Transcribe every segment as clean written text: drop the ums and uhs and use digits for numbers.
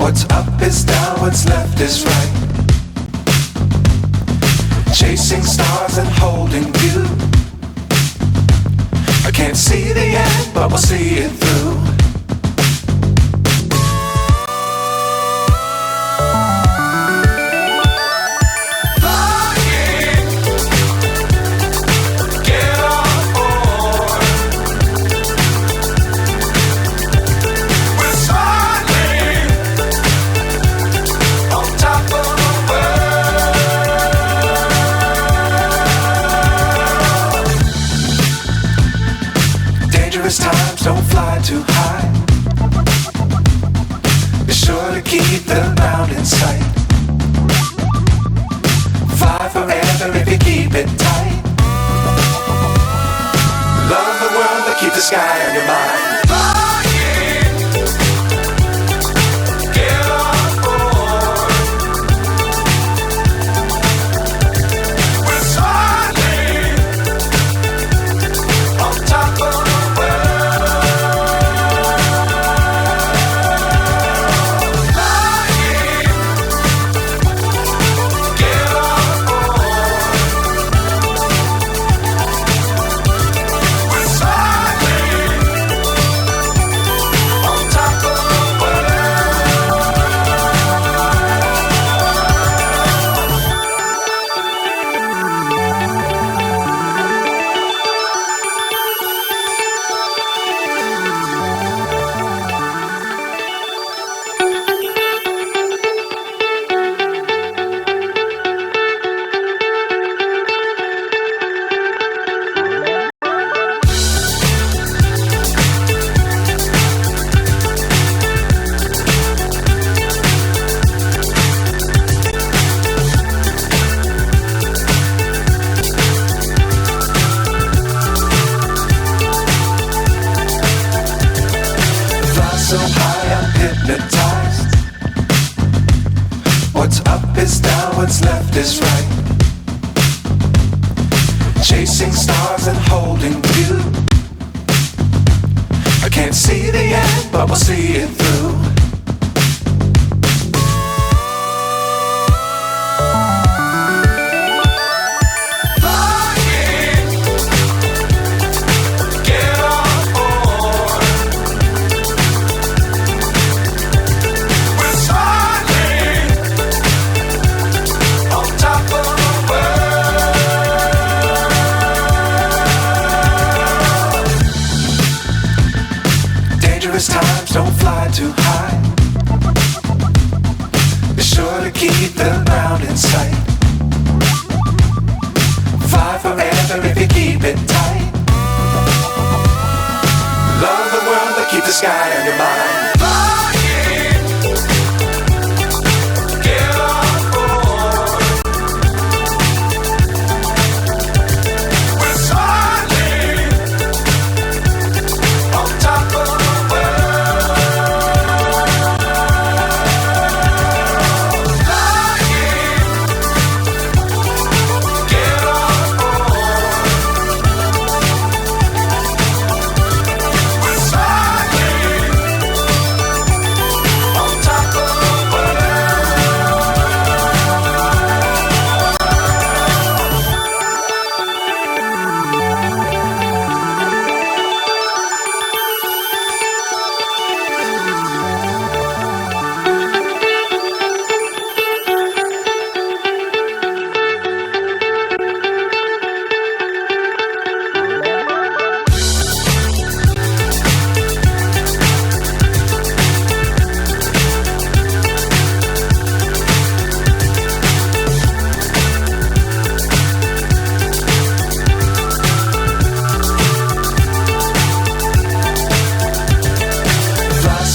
What's up is down, what's left is right. Chasing stars and holding you. I can't see the end, but we'll see it through. Times don't fly too high. Be sure to keep the ground in sight. Fly forever if you keep it tight. Love the world but keep the sky on your mind. So high I'm hypnotized. What's up is down, what's left is right. Chasing stars and holding you. I can't see the end, but we'll see it through. Times don't fly too high. Be sure to keep the ground in sight. Fly forever if you keep it tight. Love the world but keep the sky on your mind.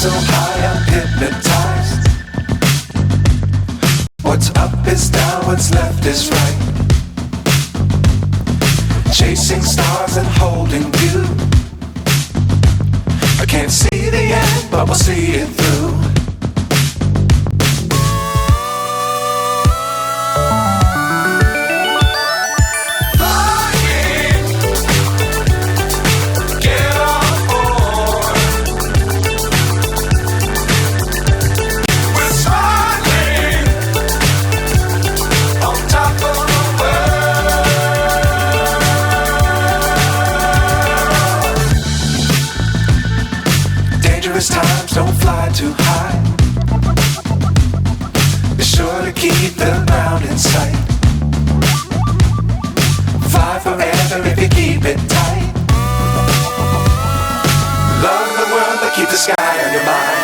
So high I'm hypnotized. What's up is down, what's left is right. Chasing stars and holding you. I can't see the end, but we'll see it through. Get on board. We're times, don't fly too high. Be sure to keep the ground in sight. Fly forever if you keep it tight. Love the world, but keep the sky on your mind.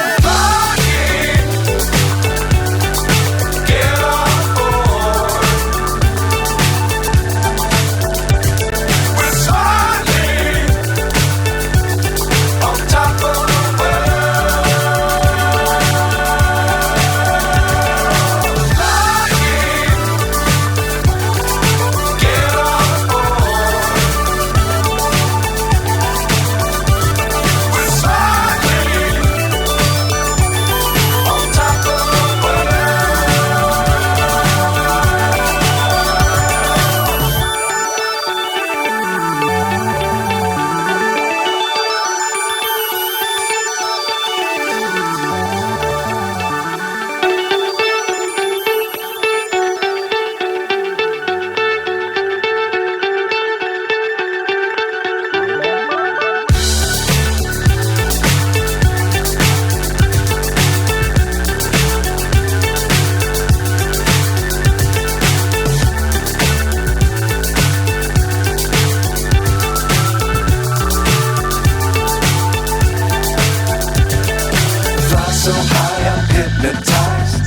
So high, I'm hypnotized.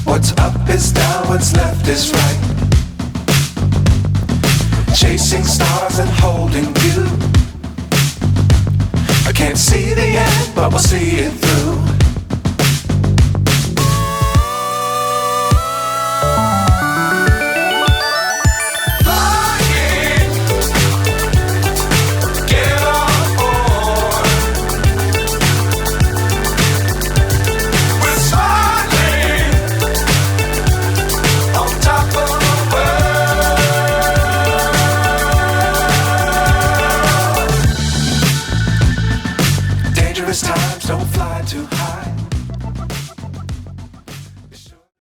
What's up is down, what's left is right. Chasing stars and holding you. I can't see the end, but we'll see it through. Times don't fly too high.